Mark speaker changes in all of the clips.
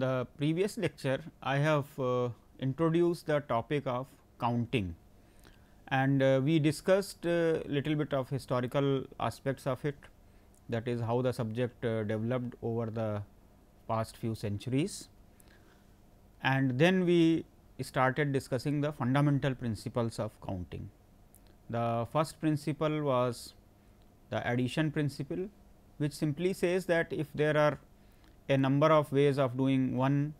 Speaker 1: the previous lecture, I have introduced the topic of counting, and we discussed little bit of historical aspects of it, that is how the subject developed over the past few centuries, and then we started discussing the fundamental principles of counting. The first principle was the addition principle, which simply says that if there are a number of ways of doing one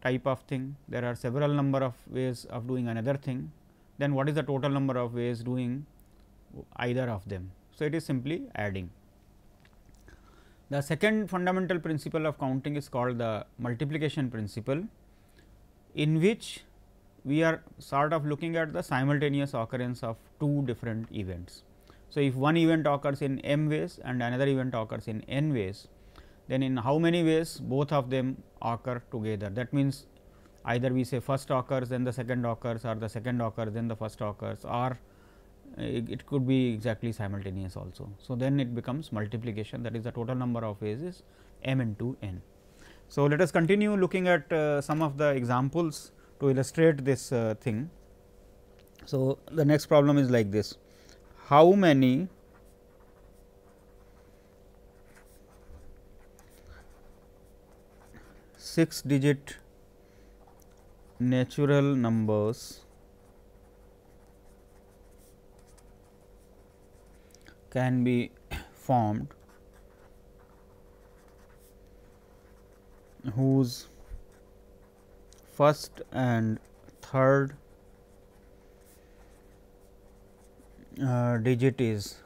Speaker 1: type of thing, there are several number of ways of doing another thing, then what is the total number of ways doing either of them. So, it is simply adding. The second fundamental principle of counting is called the multiplication principle, in which we are sort of looking at the simultaneous occurrence of two different events. So, if one event occurs in m ways and another event occurs in n ways, then in how many ways both of them occur together. That means, either we say first occurs, then the second occurs, or the second occurs, then the first occurs, or it could be exactly simultaneous also. So, then it becomes multiplication, that is the total number of ways is m into n. So, let us continue looking at some of the examples to illustrate this thing. So, the next problem is like this: how many six-digit natural numbers can be formed whose first and third digit is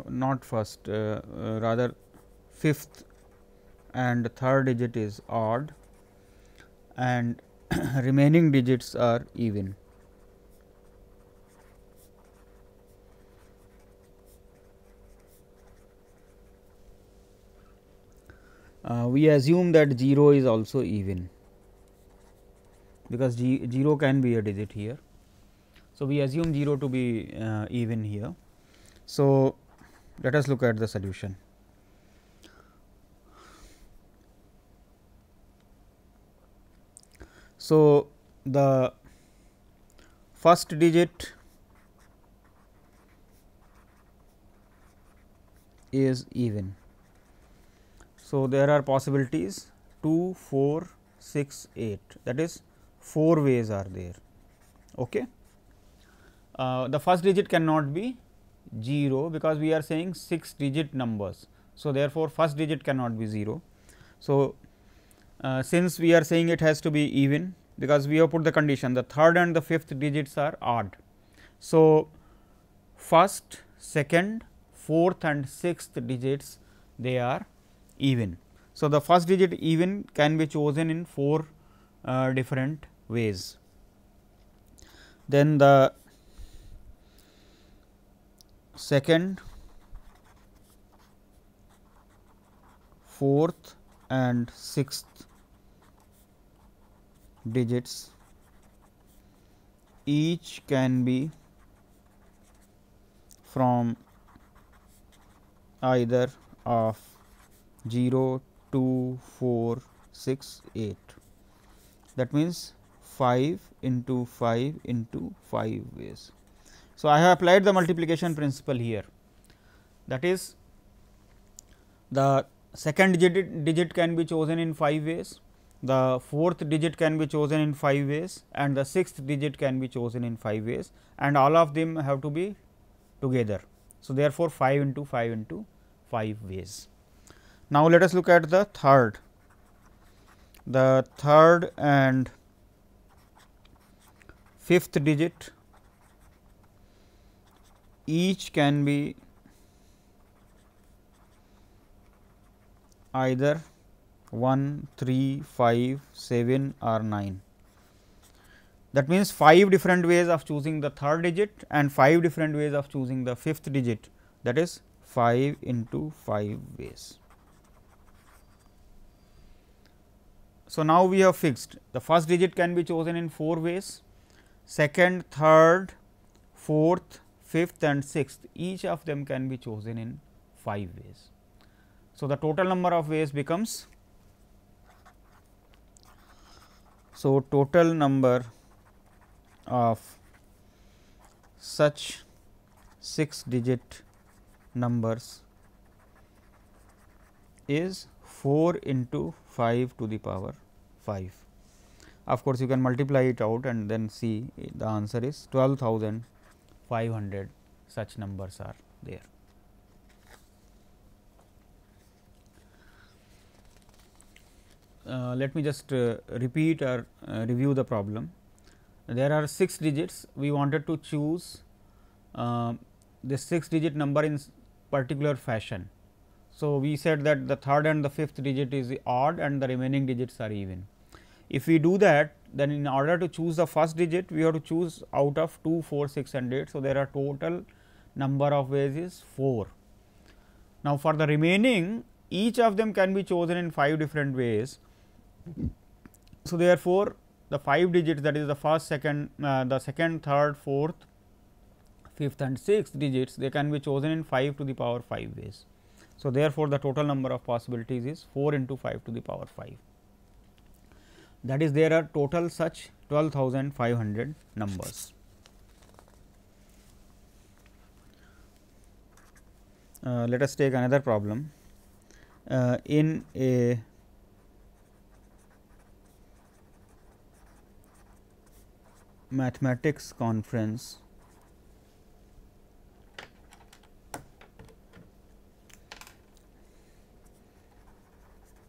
Speaker 1: not first, rather fifth and third digit is odd, and remaining digits are even. We assume that 0 is also even, because 0 can be a digit here. So, we assume 0 to be even here. So, let us look at the solution. So, the first digit is even. So, there are possibilities 2, 4, 6, 8, that is 4 ways are there. Okay. The first digit cannot be 0, because we are saying 6 digit numbers. So, therefore, first digit cannot be 0. So, since we are saying it has to be even, because we have put the condition the third and the fifth digits are odd. So, first, second, fourth and sixth digits, they are even. So, the first digit even can be chosen in 4 different ways. Then the second, fourth and sixth digits each can be from either of 0, 2, 4, 6, 8. That means 5 into 5 into 5 ways. So, I have applied the multiplication principle here, that is the second digit can be chosen in 5 ways, the fourth digit can be chosen in 5 ways, and the sixth digit can be chosen in 5 ways, and all of them have to be together. So, therefore, 5 into 5 into 5 ways. Now, let us look at the third. The third and fifth digit each can be either 1, 3, 5, 7 or 9. That means, 5 different ways of choosing the third digit and 5 different ways of choosing the fifth digit, that is 5 into 5 ways. So, now we have fixed the first digit can be chosen in 4 ways, second, third, fourth, fifth and sixth, each of them can be chosen in 5 ways. So, the total number of ways becomes So, total number of such 6 digit numbers is 4 into 5 to the power 5. Of course, you can multiply it out and then see the answer is 12,500 such numbers are there. Let me just repeat or review the problem. There are 6 digits, we wanted to choose this 6 digit number in particular fashion. So, we said that the third and the fifth digit is odd and the remaining digits are even. If we do that, then in order to choose the first digit, we have to choose out of 2, 4, 6 and 8. So, there are total number of ways is 4. Now, for the remaining, each of them can be chosen in 5 different ways. So, therefore, the 5 digits, that is the first, the second, third, fourth, fifth and sixth digits, they can be chosen in 5 to the power 5 ways. So, therefore, the total number of possibilities is 4 into 5 to the power 5. That is, there are total such 12,500 numbers. Let us take another problem. In a mathematics conference,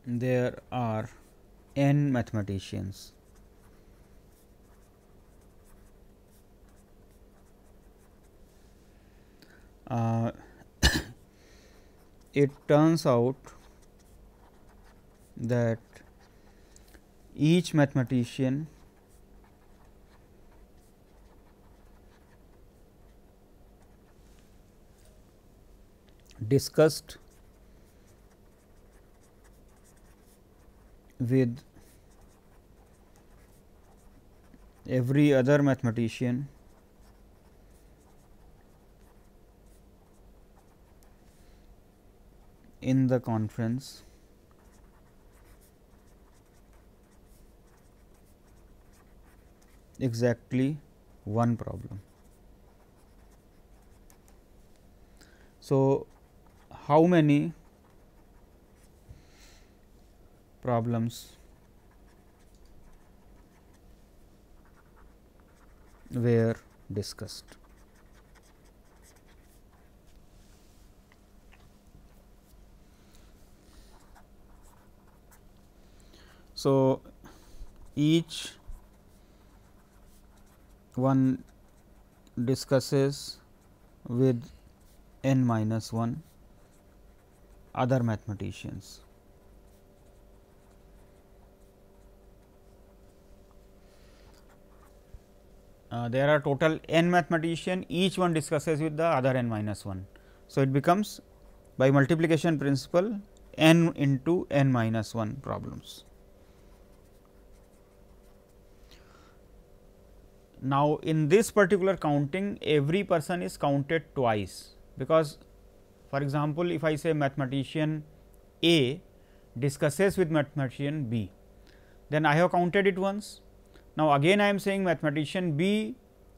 Speaker 1: there are n mathematicians. It turns out that each mathematician discussed with every other mathematician in the conference exactly one problem. So, how many problems were discussed? So, each one discusses with n minus 1 other mathematicians. There are total n mathematician, each one discusses with the other n minus 1. So, it becomes by multiplication principle n into n minus 1 problems. Now, in this particular counting, every person is counted twice, because for example, if I say mathematician A discusses with mathematician B, then I have counted it once. Now, again I am saying mathematician B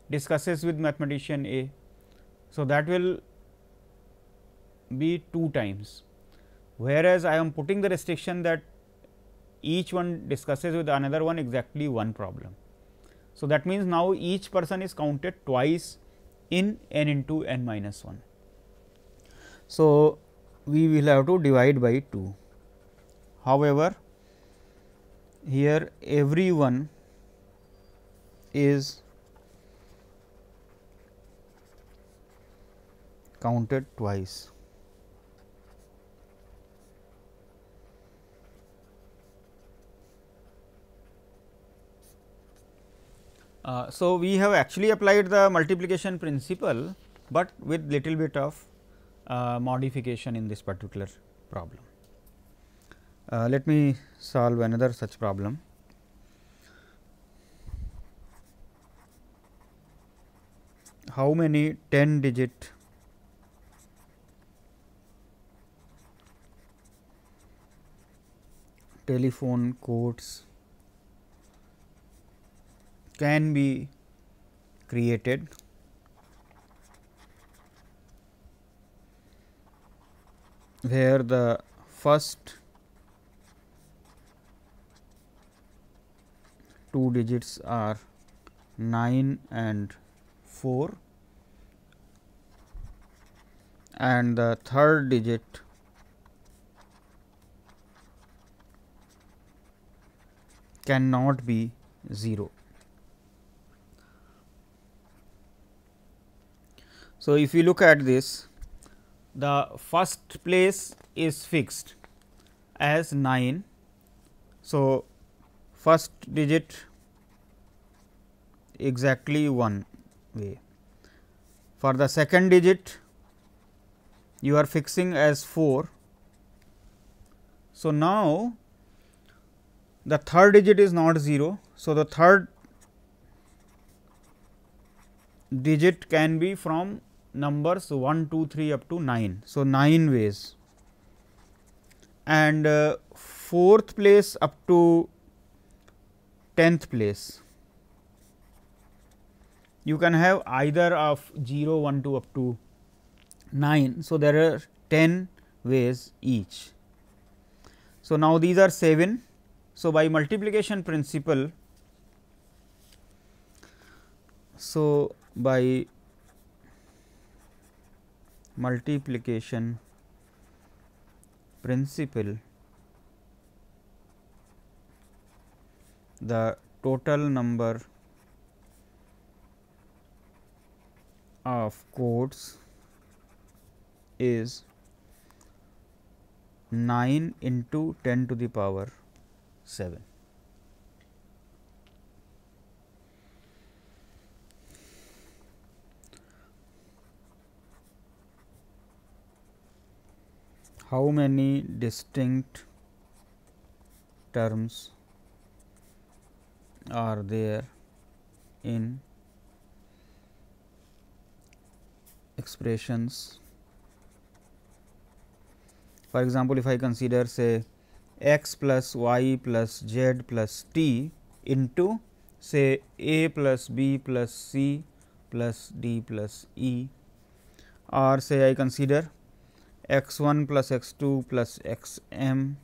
Speaker 1: discusses with mathematician A. So, that will be 2 times, whereas I am putting the restriction that each one discusses with another one exactly one problem. So, that means, now each person is counted twice in n into n minus 1. So, we will have to divide by 2. However, here everyone is counted twice. So, we have actually applied the multiplication principle, but with little bit of modification in this particular problem. Let me solve another such problem. How many 10 digit telephone codes can be created where the first two digits are 9 and 4 and the third digit cannot be 0. So, if you look at this, the first place is fixed as 9. So, first digit exactly one way. For the second digit, you are fixing as 4. So, now the third digit is not 0. So, the third digit can be from numbers 1, 2, 3 up to 9. So, 9 ways, and fourth place up to 10th place you can have either of 0, 1, 2 up to 9. So, there are 10 ways each. So, now these are 7. So, by multiplication principle, so by multiplication principle, the total number of codes is 9 into 10 to the power 7. How many distinct terms are there in expressions? For example, if I consider say x plus y plus z plus t into say a plus b plus c plus d plus e, or say I consider x 1 plus x 2 plus x m,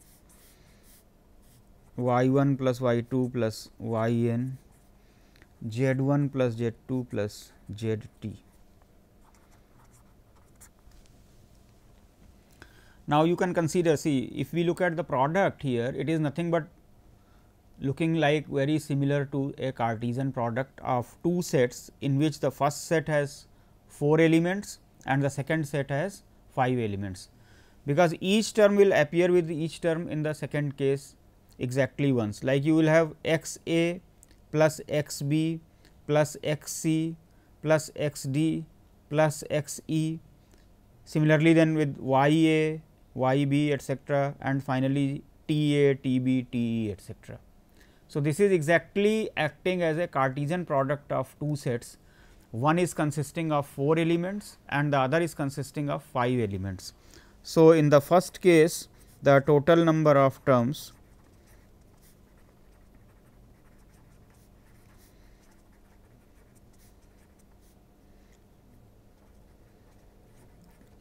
Speaker 1: y 1 plus y 2 plus y n, z 1 plus z 2 plus z t. Now, you can consider, see, if we look at the product here, it is nothing but looking like very similar to a Cartesian product of two sets, in which the first set has 4 elements and the second set has 5 elements, because each term will appear with each term in the second case exactly once. Like you will have x a plus x b plus x c plus x d plus x e. Similarly, then with y a, y b etcetera, and finally, t a, t b, t e etcetera. So, this is exactly acting as a Cartesian product of two sets. One is consisting of 4 elements and the other is consisting of 5 elements. So, in the first case, the total number of terms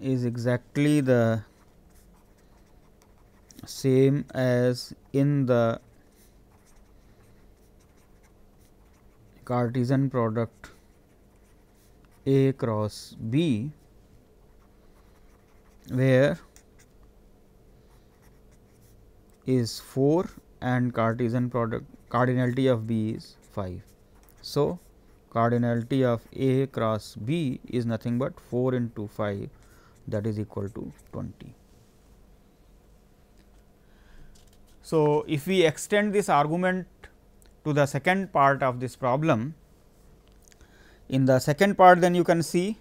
Speaker 1: is exactly the same as in the Cartesian product A cross B, where is 4 and Cartesian product cardinality of B is 5. So, cardinality of A cross B is nothing but 4 into 5, that is equal to 20. So, if we extend this argument to the second part of this problem, in the second part, then you can see,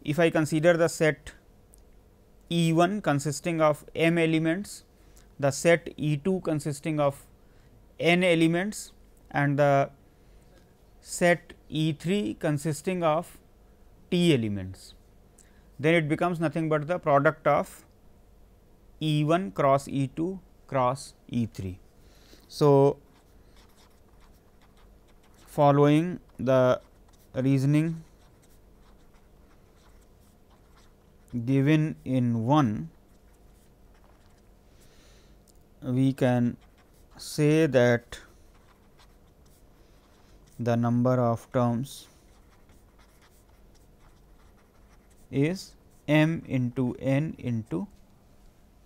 Speaker 1: if I consider the set E 1 consisting of m elements, the set E 2 consisting of n elements, and the set E 3 consisting of t elements, then it becomes nothing but the product of E 1 cross E 2 cross E 3. So, following the reasoning given in 1, we can say that the number of terms is m into n into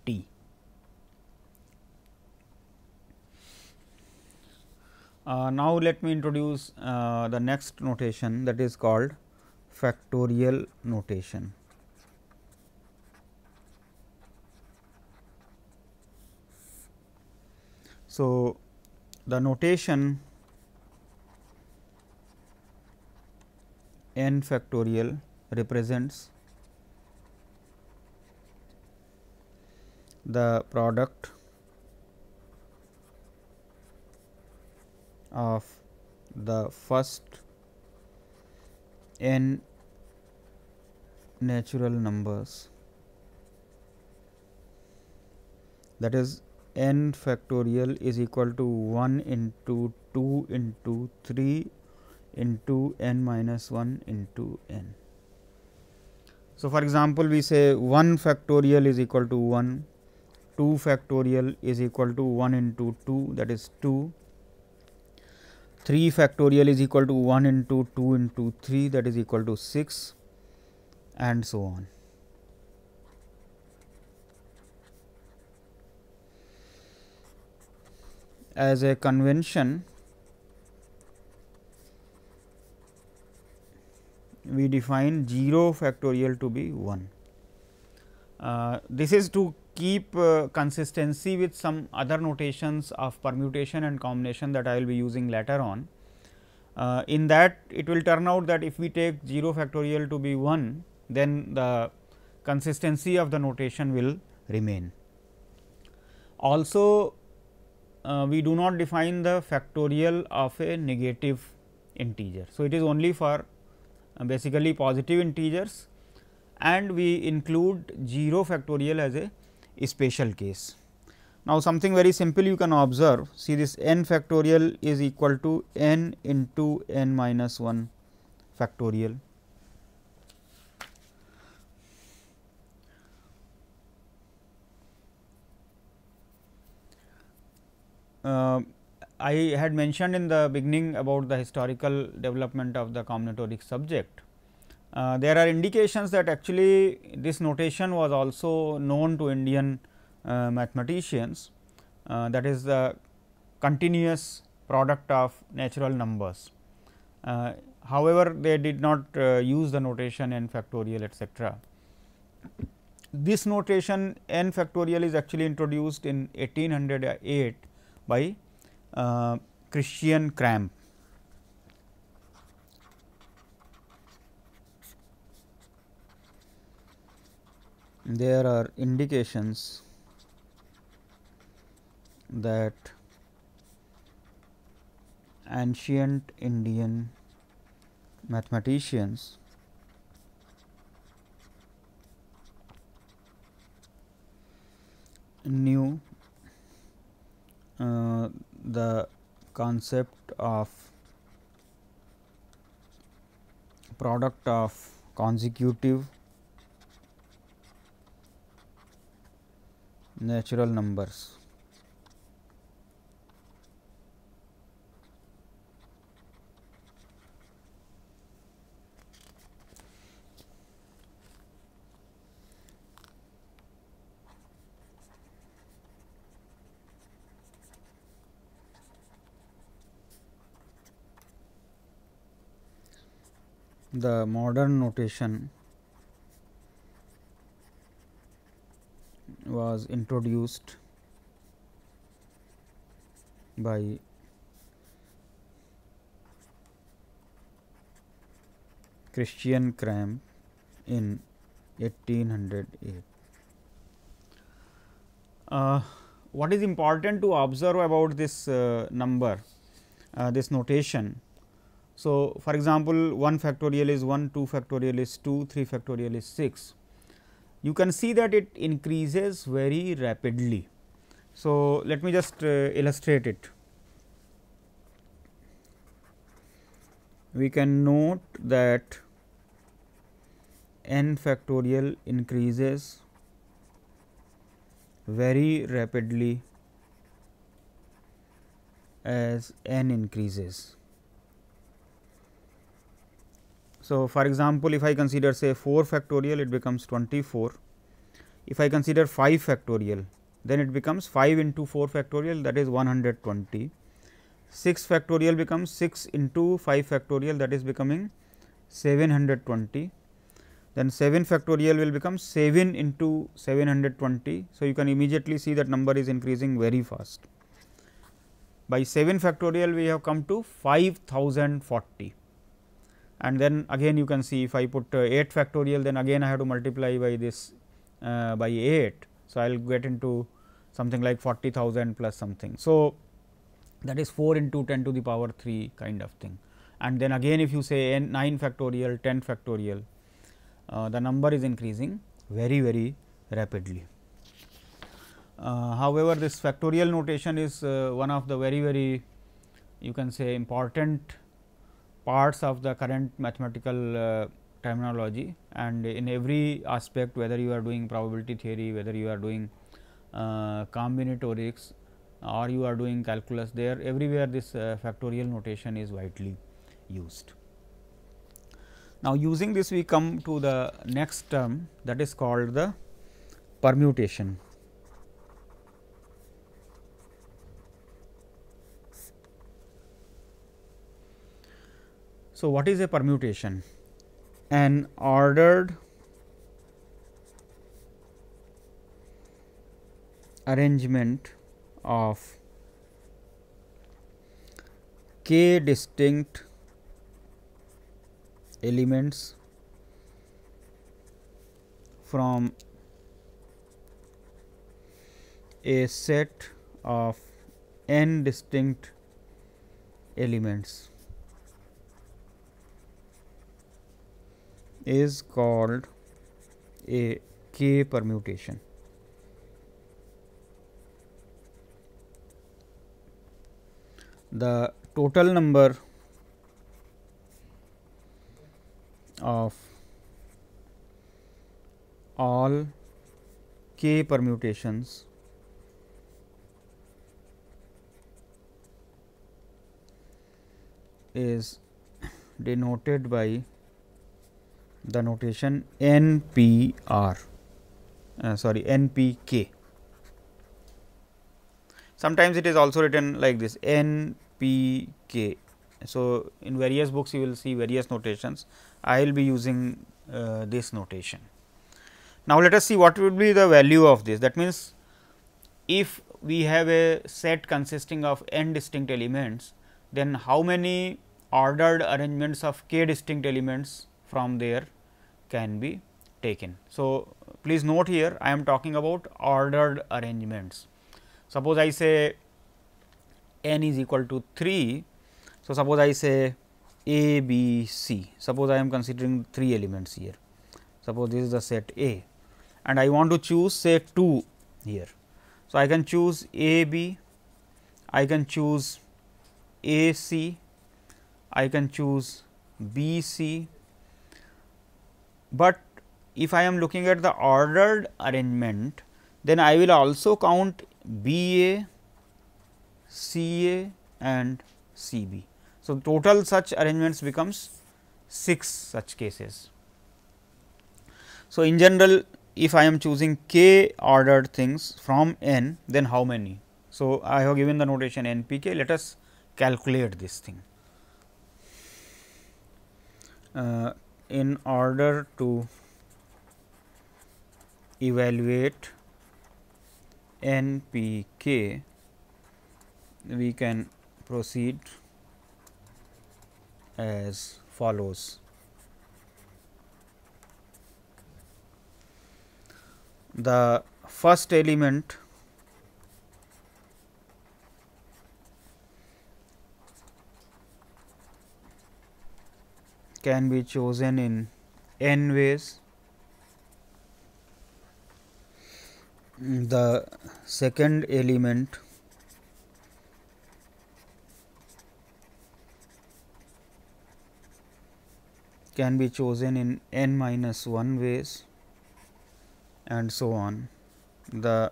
Speaker 1: t. Now, let me introduce the next notation, that is called factorial notation. So, the notation n factorial represents the product of the first n natural numbers, that is n factorial is equal to 1 into 2 into 3 into n minus 1 into n. So, for example, we say 1 factorial is equal to 1, 2 factorial is equal to 1 into 2, that is 2, 3 factorial is equal to 1 into 2 into 3, that is equal to 6, and so on. As a convention, we define 0 factorial to be 1. This is to keep consistency with some other notations of permutation and combination that I will be using later on. In that, it will turn out that if we take 0 factorial to be 1, then the consistency of the notation will remain. Also, we do not define the factorial of a negative integer. So, it is only for basically positive integers, and we include 0 factorial as a special case. Now, something very simple you can observe, see this n factorial is equal to n into n minus 1 factorial. I had mentioned in the beginning about the historical development of the combinatoric subject. There are indications that actually this notation was also known to Indian mathematicians, that is the continuous product of natural numbers. However, they did not use the notation n factorial etcetera. This notation n factorial is actually introduced in 1808 by Christian Kramp. There are indications that ancient Indian mathematicians knew the concept of product of consecutive natural numbers. The modern notation was introduced by Christian Kramp in 1808. What is important to observe about this number, this notation? So, for example, 1 factorial is 1, 2 factorial is 2, 3 factorial is 6. You can see that it increases very rapidly. So, let me just illustrate it. we can note that n factorial increases very rapidly as n increases. So, for example, if I consider say 4 factorial, it becomes 24. If I consider 5 factorial, then it becomes 5 into 4 factorial, that is 120. 6 factorial becomes 6 into 5 factorial, that is becoming 720. Then 7 factorial will become 7 into 720. So, you can immediately see that number is increasing very fast. By 7 factorial, we have come to 5040. And then again you can see, if I put 8 factorial, then again I have to multiply by this by 8. So, I will get into something like 40,000 plus something. So, that is 4 into 10 to the power 3 kind of thing. And then again if you say 9 factorial, 10 factorial, the number is increasing very rapidly. However, this factorial notation is one of the very you can say important parts of the current mathematical terminology, and in every aspect, whether you are doing probability theory, whether you are doing combinatorics or you are doing calculus, there everywhere this factorial notation is widely used. Now, using this we come to the next term, that is called the permutation. So, what is a permutation? An ordered arrangement of k distinct elements from a set of n distinct elements is called a k permutation. The total number of all k permutations is denoted by the notation NPR, NPK. Sometimes it is also written like this NPK. So, in various books you will see various notations. I will be using this notation. Now, let us see what would be the value of this. That means, if we have a set consisting of n distinct elements, then how many ordered arrangements of k distinct elements from there can be taken. So, please note here I am talking about ordered arrangements. Suppose I say n is equal to 3. So, suppose I say A, B, C. Suppose I am considering 3 elements here. Suppose this is the set A, and I want to choose say 2 here. So, I can choose A B, I can choose A C, I can choose B C, but if I am looking at the ordered arrangement, then I will also count B A, C A and C B. So, total such arrangements becomes 6 such cases. So, in general, if I am choosing k ordered things from n, then how many? So, I have given the notation NPK. Let us calculate this thing. In order to evaluate NPK, we can proceed as follows. The first element can be chosen in n ways. The second element can be chosen in n minus 1 ways and so on. The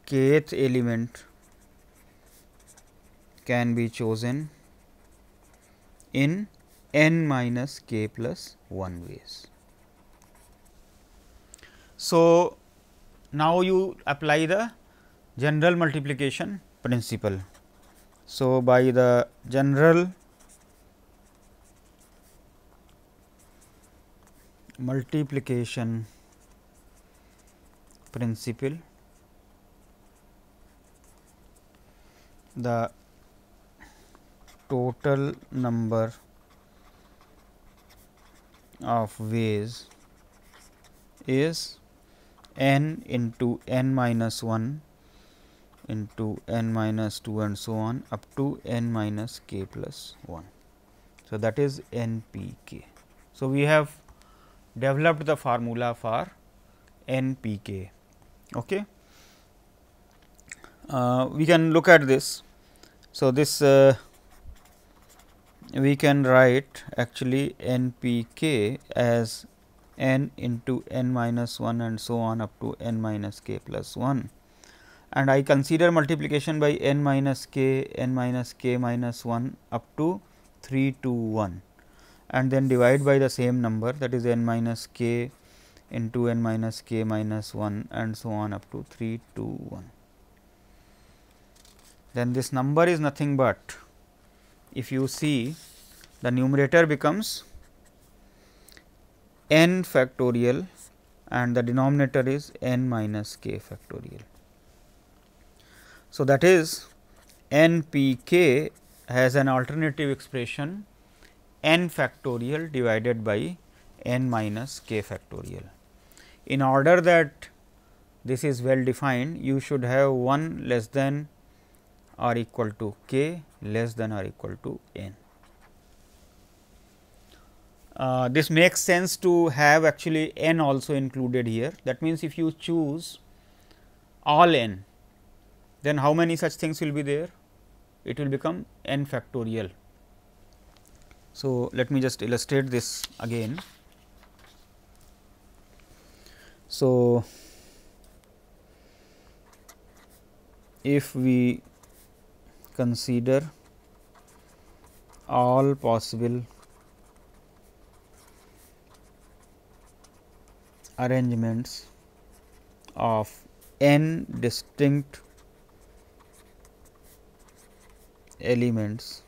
Speaker 1: kth element can be chosen in n minus k plus 1 ways. So, now you apply the general multiplication principle. So, by the general multiplication principle, the total number of ways is n into n minus 1 into n minus 2 and so on up to n minus k plus 1. So, that is n p k. So, we have developed the formula for n p k. Okay. We can look at this. So, this we can write actually n p k as n into n minus 1 and so on up to n minus k plus 1, and I consider multiplication by n minus k minus 1 up to 3 to 1, and then divide by the same number, that is n minus k into n minus k minus 1 and so on up to 3 to 1. Then this number is nothing but, if you see, the numerator becomes n factorial and the denominator is n minus k factorial. So, that is n p k has an alternative expression n factorial divided by n minus k factorial. In order that this is well defined, you should have 1 less than or equal to k less than or equal to n. This makes sense to have actually n also included here. That means, if you choose all n, then how many such things will be there? It will become n factorial. So, let me just illustrate this again. So, if we consider all possible arrangements of n distinct elements,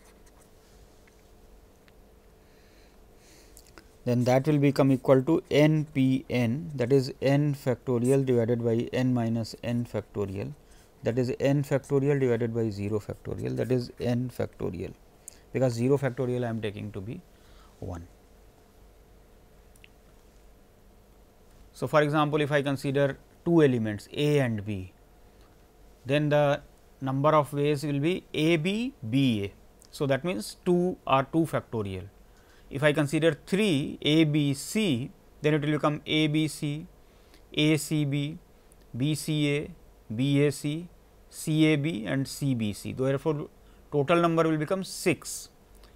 Speaker 1: then that will become equal to n p n, that is n factorial divided by n minus n factorial, that is n factorial divided by 0 factorial, that is n factorial, because 0 factorial I am taking to be 1. So, for example, if I consider two elements a and b, then the number of ways will be a b b a. So, that means 2 or 2 factorial. If I consider 3 a b c, then it will become a b c, a c b, b c a, b a c, c a b and c b c. Therefore, total number will become 6,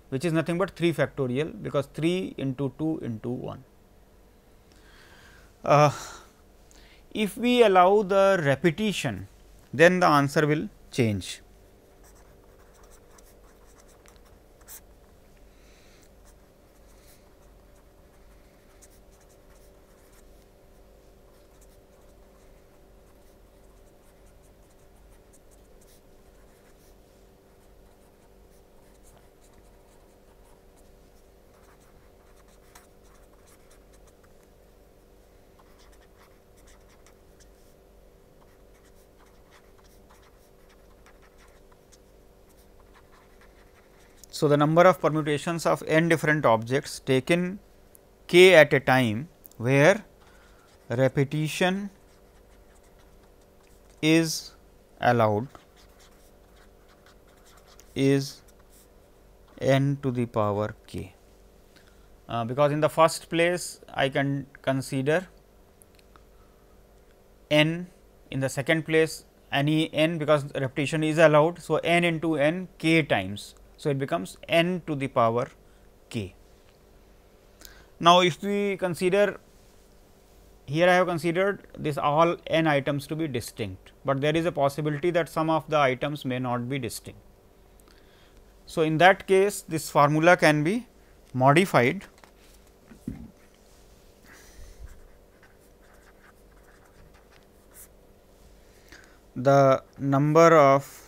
Speaker 1: which is nothing but 3 factorial, because 3 into 2 into 1. If we allow the repetition, then the answer will change. So, the number of permutations of n different objects taken k at a time, where repetition is allowed, is n to the power k. Because in the first place I can consider n, in the second place any n, because repetition is allowed. So, n into n k times. So, it becomes n to the power k. Now, if we consider here, I have considered this all n items to be distinct, but there is a possibility that some of the items may not be distinct. So, in that case this formula can be modified the number of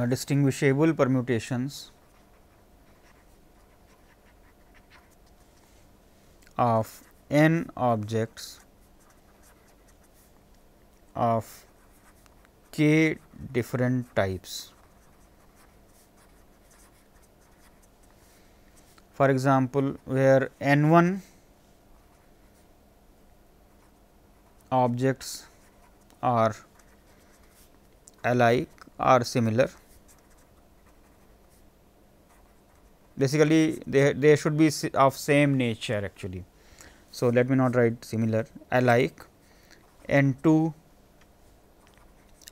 Speaker 1: distinguishable permutations of n objects of k different types. For example, where n 1 objects are alike or similar, basically they should be of same nature actually. So, let me not write similar, alike, n 2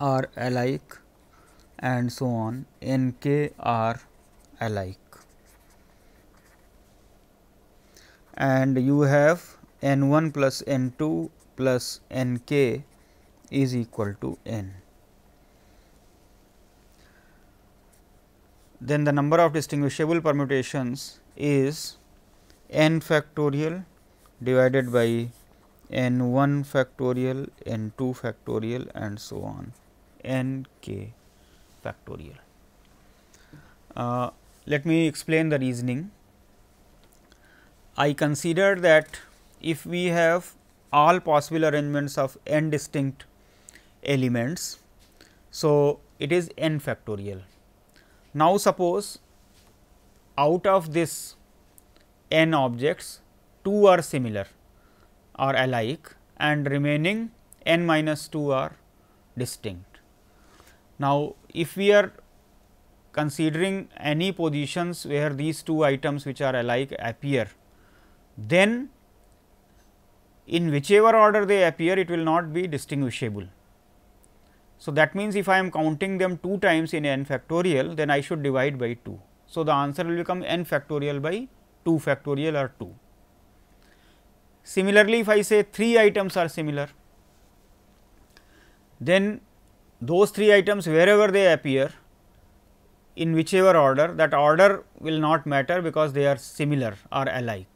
Speaker 1: are alike and so on, n k are alike, and you have n 1 plus n 2 plus n k is equal to n. Then the number of distinguishable permutations is n factorial divided by n 1 factorial, n 2 factorial and so on, n k factorial. Let me explain the reasoning. I consider that if we have all possible arrangements of n distinct elements, so it is n factorial. Now, suppose out of this n objects 2 are similar or alike and remaining n minus 2 are distinct. Now, if we are considering any positions where these two items which are alike appear, then in whichever order they appear it will not be distinguishable. So, that means, if I am counting them 2 times in n factorial, then I should divide by 2. So, the answer will become n factorial by 2 factorial or 2. Similarly, if I say 3 items are similar, then those 3 items wherever they appear in whichever order, that order will not matter because they are similar or alike.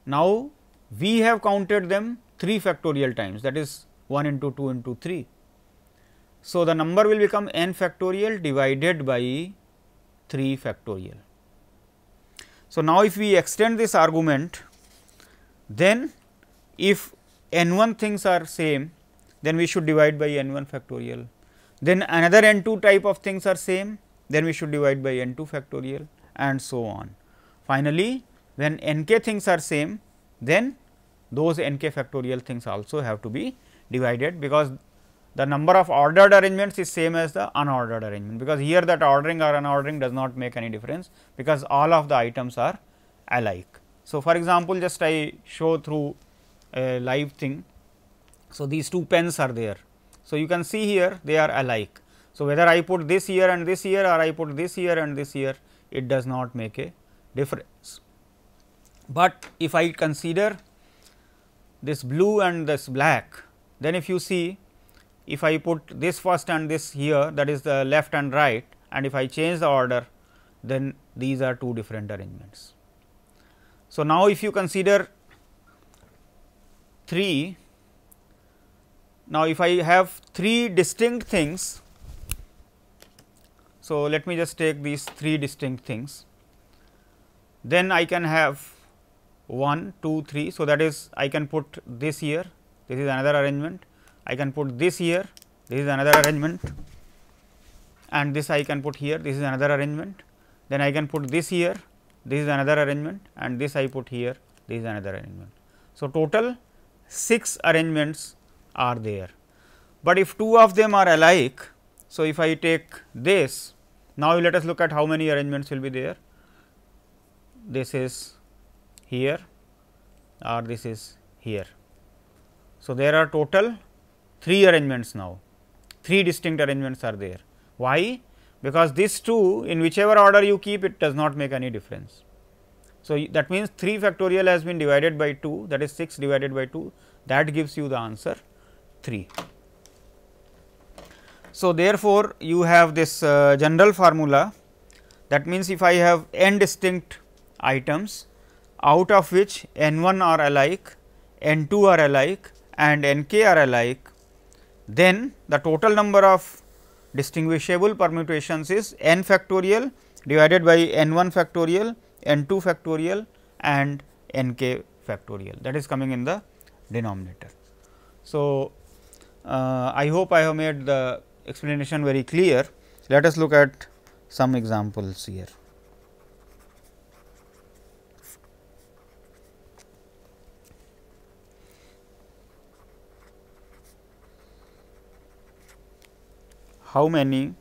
Speaker 1: Now, we have counted them 3 factorial times, that is 1 into 2 into 3. So, the number will become n factorial divided by 3 factorial. So, now if we extend this argument, then if n 1 things are same, then we should divide by n 1 factorial. Then another n 2 type of things are same, then we should divide by n 2 factorial and so on. Finally, when n k things are same, then those n k factorial things also have to be divided, because the number of ordered arrangements is same as the unordered arrangement, because here that ordering or unordering does not make any difference, because all of the items are alike. So, for example, just I show through a live thing. So, these 2 pens are there. So, you can see here they are alike. So, whether I put this here and this here, or I put this here and this here, it does not make a difference. But if I consider this blue and this black, then if you see, if I put this first and this here, that is the left and right, and if I change the order, then these are 2 different arrangements. So, now if you consider 3, now if I have 3 distinct things, so let me just take these 3 distinct things, then I can have 1, 2, 3. So, that is I can put this here, this is another arrangement, I can put this here, this is another arrangement, and this I can put here, this is another arrangement. Then I can put this here, this is another arrangement, and this I put here, this is another arrangement. So, total 6 arrangements are there, but if 2 of them are alike. So, if I take this, now let us look at how many arrangements will be there. This is here or this is here. So, there are total 3 arrangements now. 3 distinct arrangements are there. Why? Because this 2 in whichever order you keep, it does not make any difference. So, that means 3 factorial has been divided by 2, that is 6 divided by 2, that gives you the answer 3. So, therefore, you have this general formula, that means, if I have n distinct items, out of which n 1 are alike, n 2 are alike and n k are alike, then the total number of distinguishable permutations is n factorial divided by n 1 factorial, n 2 factorial and n k factorial, that is coming in the denominator. So, I hope I have made the explanation very clear. Let us look at some examples here. How many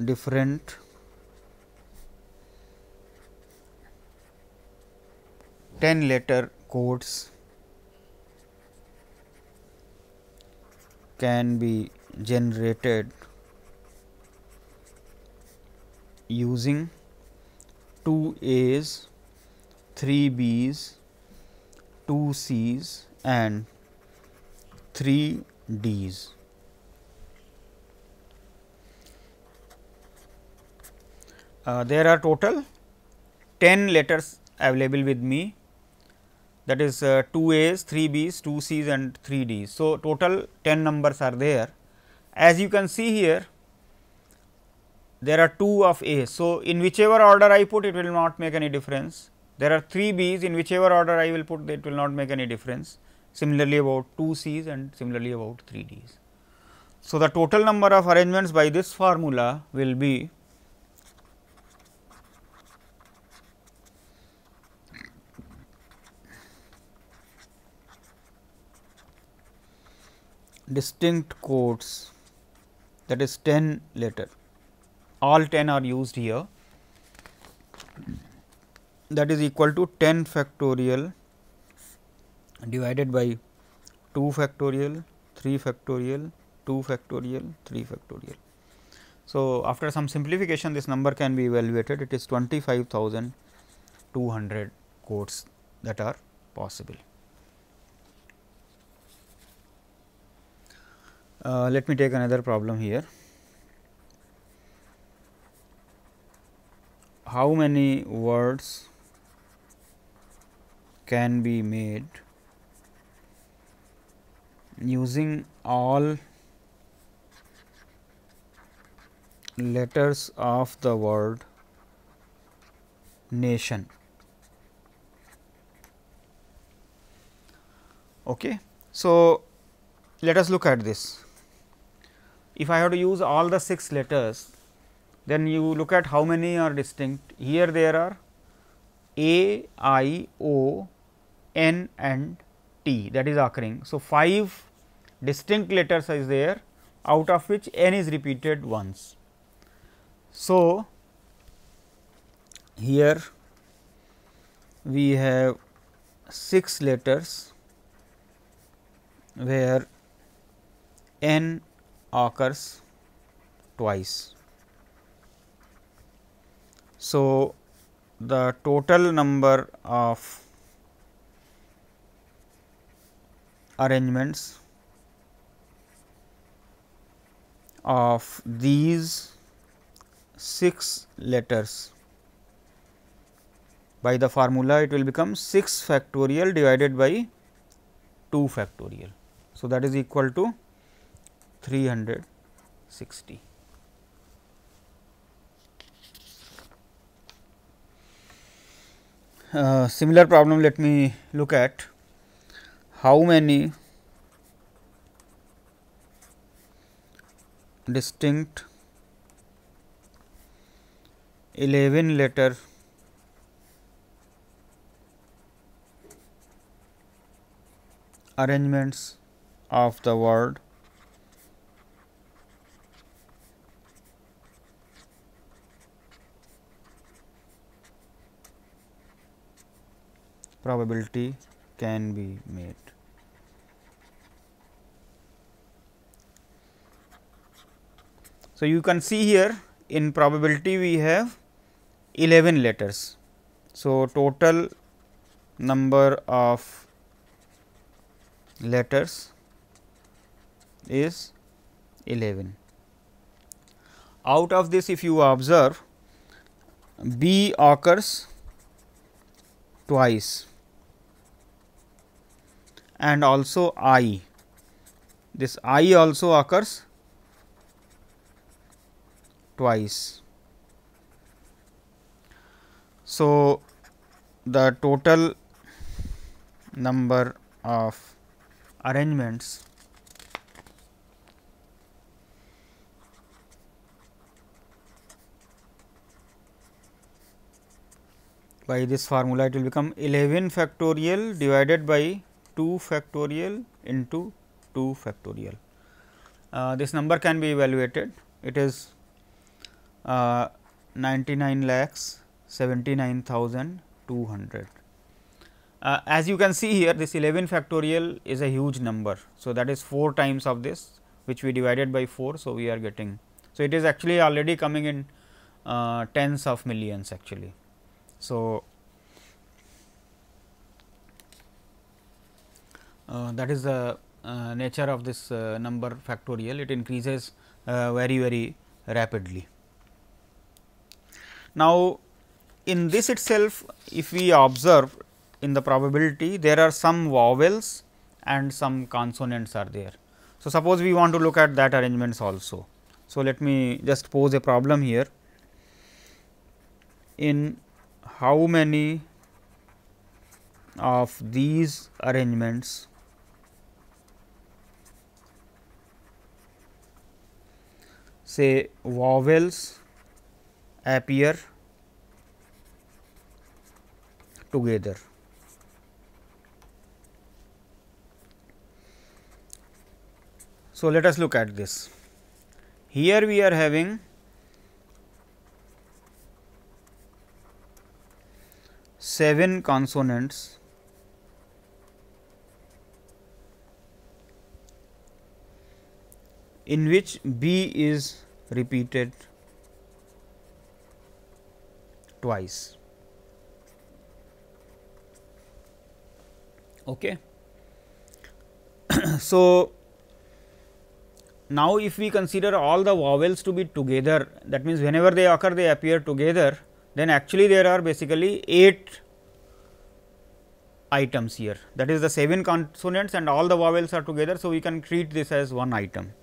Speaker 1: different ten-letter codes can be generated using 2 A's, 3 B's, 2 C's and 3 D's. There are total 10 letters available with me, that is 2 A's, 3 B's, 2 C's and 3 D's. So, total 10 numbers are there. As you can see here, there are 2 of A's. So, in whichever order I put, it will not make any difference. There are 3 B's, in whichever order I will put, it will not make any difference. Similarly, about 2 C's and similarly about 3 D's. So, the total number of arrangements by this formula will be distinct codes, that is 10 letter, all 10 are used here, that is equal to 10 factorial divided by 2 factorial, 3 factorial, 2 factorial, 3 factorial. So, after some simplification, this number can be evaluated, it is 25,200 codes that are possible. Let me take another problem here. How many words can be made using all letters of the word nation? Okay. So, let us look at this. If I have to use all the 6 letters, then you look at how many are distinct. Here there are A, I, O, N and T, that is occurring. So, 5 distinct letters is there, out of which N is repeated once. So, here we have 6 letters where N occurs twice. So, the total number of arrangements of these 6 letters by the formula, it will become 6 factorial divided by 2 factorial. So, that is equal to 360. Similar problem, let me look at how many distinct 11 letter arrangements of the word probability can be made. So, you can see here in probability we have 11 letters. So, total number of letters is 11. Out of this, if you observe, B occurs twice and also I. This I also occurs twice. So, the total number of arrangements by this formula, it will become 11 factorial divided by 2 factorial into 2 factorial. This number can be evaluated. It is 99 lakhs 79,200. As you can see here, this 11 factorial is a huge number. So, that is 4 times of this, which we divided by 4. So, we are getting. So, it is actually already coming in tens of millions actually. So, that is the nature of this number factorial. It increases very rapidly. Now, in this itself, if we observe in the probability, there are some vowels and some consonants are there. So, suppose we want to look at that arrangements also. So, let me just pose a problem here. In how many of these arrangements say vowels appear together? So, let us look at this. Here we are having seven consonants in which B is repeated twice. Okay. So, now if we consider all the vowels to be together, that means whenever they occur they appear together, then actually there are basically 8 items here, that is the 7 consonants and all the vowels are together. So, we can treat this as one item.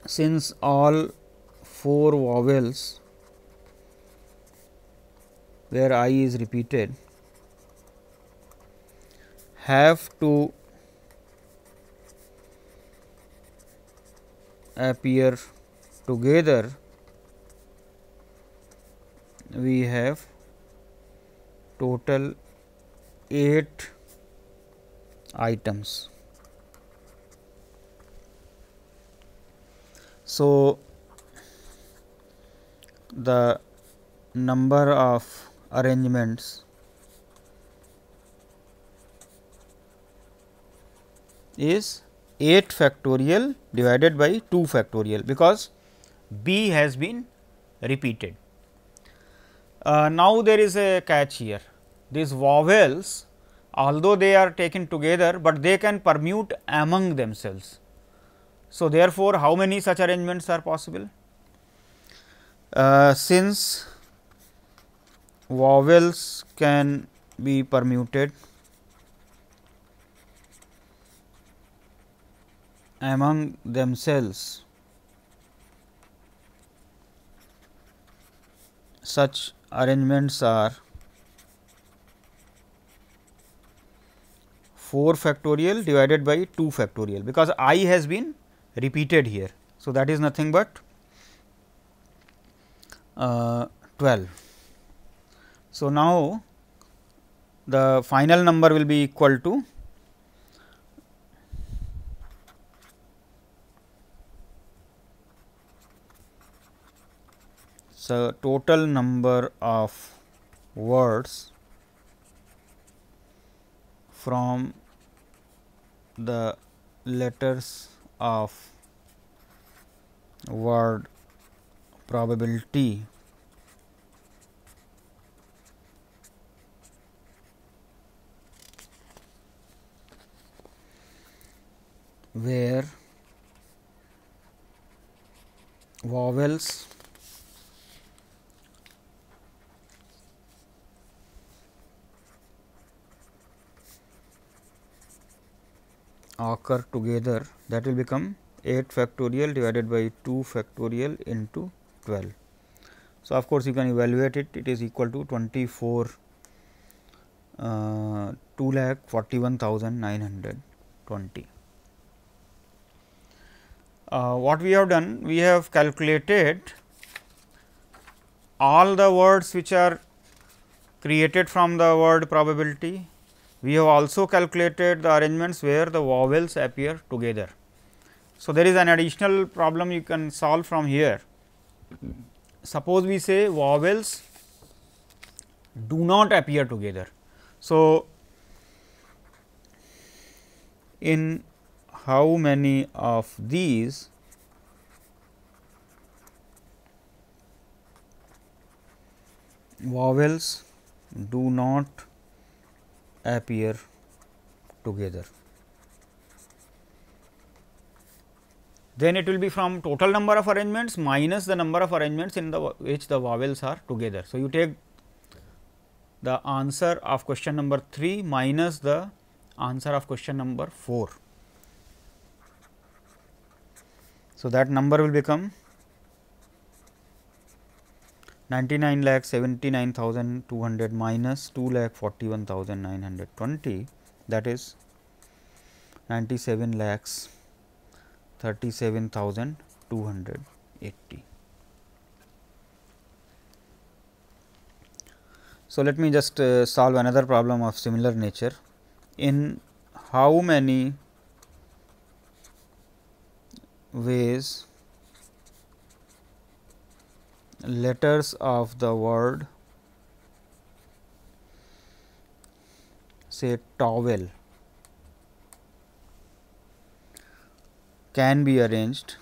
Speaker 1: Since all 4 vowels where I is repeated have to appear together, we have total 8 items. So, the number of arrangements is 8 factorial divided by 2 factorial, because B has been repeated. Now, there is a catch here. These vowels, although they are taken together, but they can permute among themselves. So, therefore, how many such arrangements are possible? Since vowels can be permuted among themselves, such arrangements are 4 factorial divided by 2 factorial, because I has been repeated here. So, that is nothing but 12. So, now the final number will be equal to total number of words from the letters of word probability where vowels occur together, that will become 8 factorial divided by 2 factorial into 12. So, of course, you can evaluate it, it is equal to 24 2,41,920. What we have done? We have calculated all the words which are created from the word probability. We have also calculated the arrangements where the vowels appear together. So, there is an additional problem you can solve from here. Suppose we say vowels do not appear together. So, in how many of these vowels do not appear together? Then it will be from total number of arrangements minus the number of arrangements in the which the vowels are together. So, you take the answer of question number 3 minus the answer of question number 4. So, that number will become 99,79,200 minus 2,41,920, that is 97,37,280. So, let me just solve another problem of similar nature. In how many ways letters of the word say towel can be arranged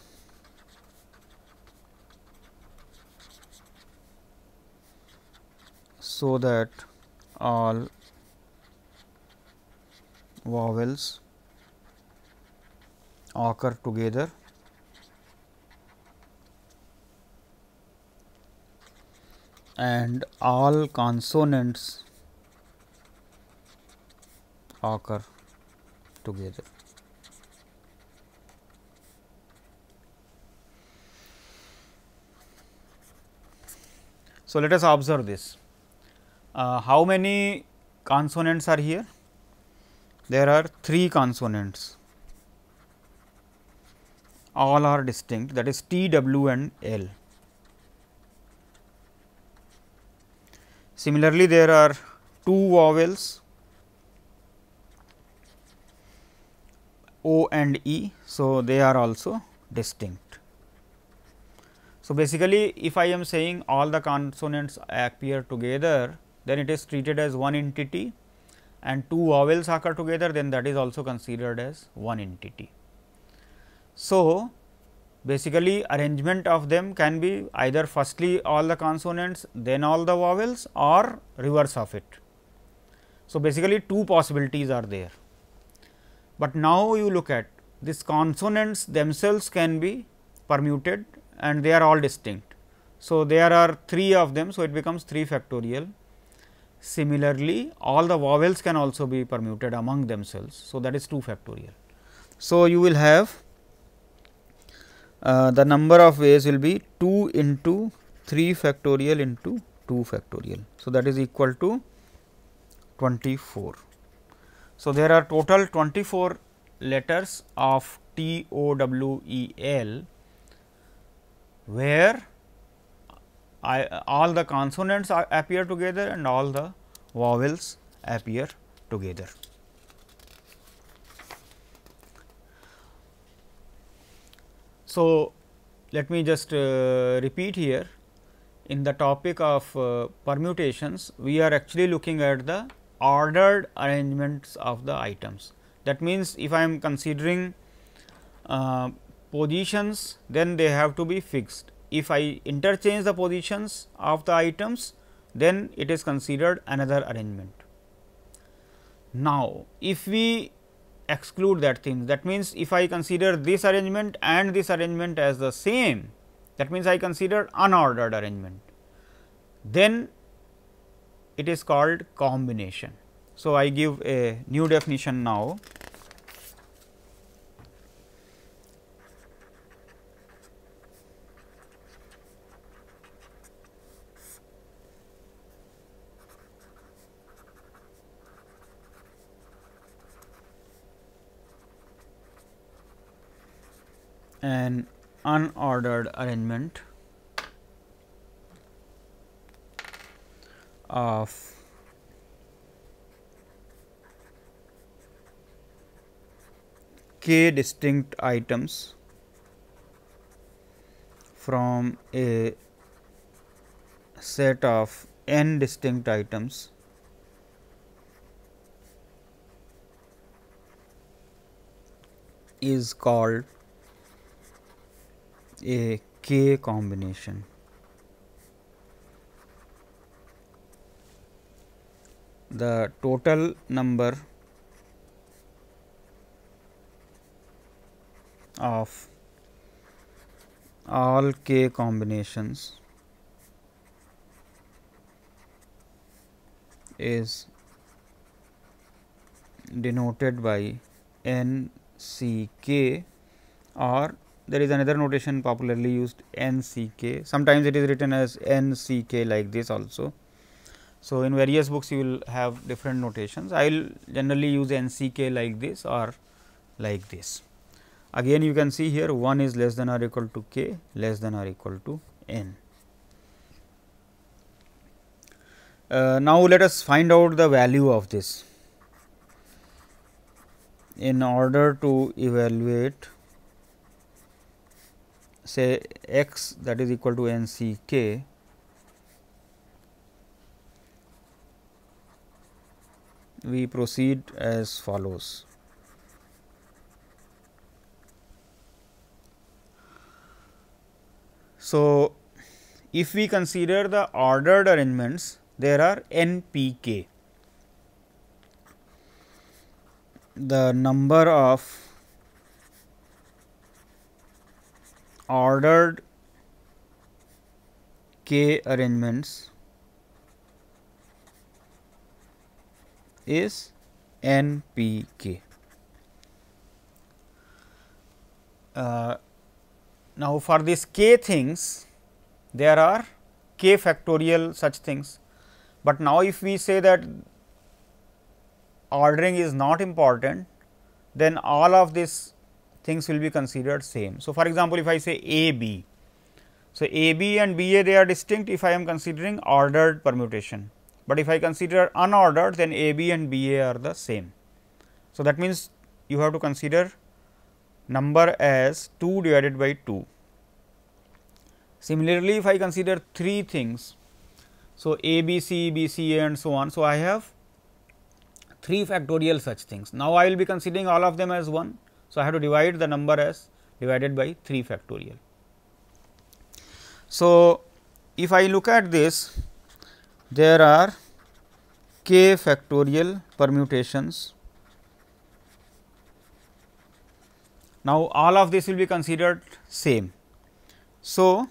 Speaker 1: so that all vowels occur together and all consonants occur together. So, let us observe this. How many consonants are here? There are 3 consonants, all are distinct, that is T, W and L. Similarly, there are 2 vowels O and E. So, they are also distinct. So, basically if I am saying all the consonants appear together, then it is treated as one entity, and 2 vowels occur together, then that is also considered as one entity. So, basically arrangement of them can be either firstly all the consonants, then all the vowels, or reverse of it. So, basically 2 possibilities are there, but now you look at these consonants themselves can be permuted and they are all distinct. So, there are 3 of them. So, it becomes 3 factorial. Similarly, all the vowels can also be permuted among themselves. So, that is 2 factorial. So, you will have the number of ways will be 2 into 3 factorial into 2 factorial. So, that is equal to 24. So, there are total 24 letters of T O W E L, where all the consonants appear together and all the vowels appear together. So, let me just repeat here, in the topic of permutations, we are actually looking at the ordered arrangements of the items. That means, if I am considering positions, then they have to be fixed. If I interchange the positions of the items, then it is considered another arrangement. Now, if we exclude that thing, that means, if I consider this arrangement and this arrangement as the same, that means, I consider unordered arrangement, then it is called combination. So, I give a new definition now. An unordered arrangement of k distinct items from a set of n distinct items is called a k combination. The total number of all k combinations is denoted by n c k, or there is another notation popularly used n c k. Sometimes it is written as n c k like this also. So, in various books you will have different notations. I will generally use n c k like this or like this. Again you can see here 1 is less than or equal to k, less than or equal to n. Now, let us find out the value of this. In order to evaluate, say x, that is equal to n c k, we proceed as follows. So, if we consider the ordered arrangements, there are n p k. The number of ordered k arrangements is n p k. Now, for these k things, there are k factorial such things, but now if we say that ordering is not important, then all of these things will be considered same. So, for example, if I say A B, so A B and B A, they are distinct if I am considering ordered permutation, but if I consider unordered, then A B and B A are the same. So, that means, you have to consider number as 2 divided by 2. Similarly, if I consider 3 things, so A B C, B C A and so on. So, I have 3 factorial such things. Now, I will be considering all of them as 1. So, I have to divide the number as divided by 3 factorial. So, if I look at this, there are k factorial permutations. Now, all of this will be considered same. So,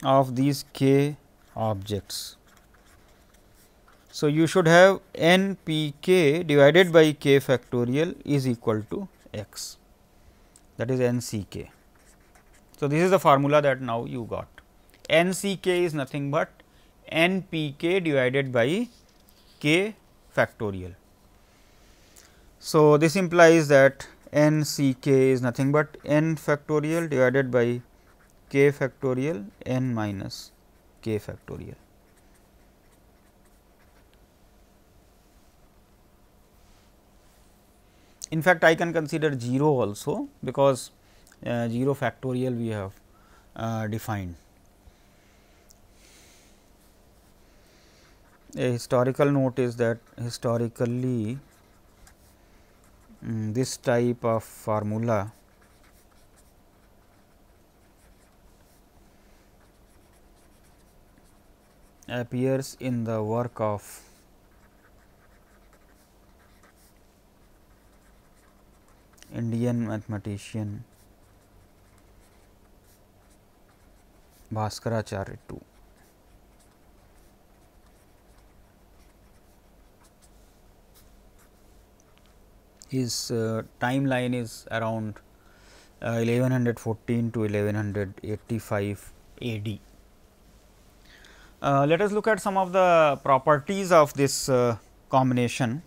Speaker 1: of these k objects. So, you should have n p k divided by k factorial is equal to x, that is n c k. So, this is the formula that now you got. N c k is nothing but n p k divided by k factorial. So, this implies that n c k is nothing but n factorial divided by k factorial n minus k factorial. In fact, I can consider 0 also, because 0 factorial we have defined. A historical note is that historically this type of formula appears in the work of Indian mathematician Bhaskaracharya too. His timeline is around 1114 to 1185 AD. Let us look at some of the properties of this combination.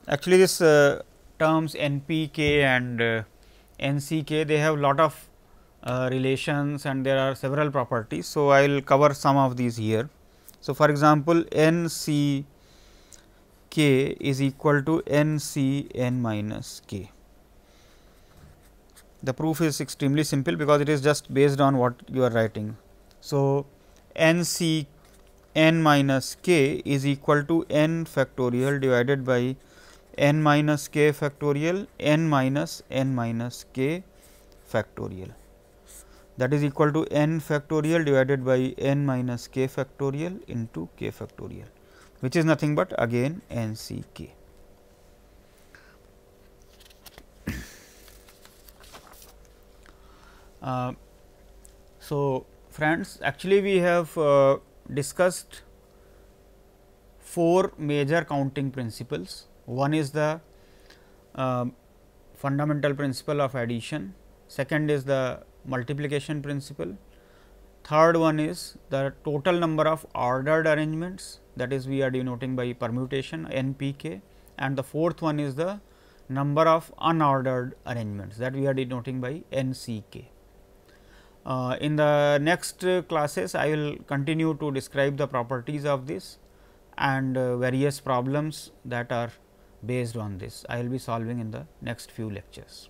Speaker 1: Actually, this terms NPK and NCK, they have lot of relations and there are several properties. So, I will cover some of these here. So, for example, NCK is equal to NCN minus K. The proof is extremely simple because it is just based on what you are writing. So, NCN minus K is equal to n factorial divided by n minus k factorial n minus k factorial, that is equal to n factorial divided by n minus k factorial into k factorial, which is nothing but again n c k. So, friends, actually we have discussed 4 major counting principles. One is the fundamental principle of addition, second is the multiplication principle, third one is the total number of ordered arrangements, that is we are denoting by permutation NPK, and the fourth one is the number of unordered arrangements, that we are denoting by NCK. In the next classes, I will continue to describe the properties of this and various problems that are based on this. I will be solving in the next few lectures.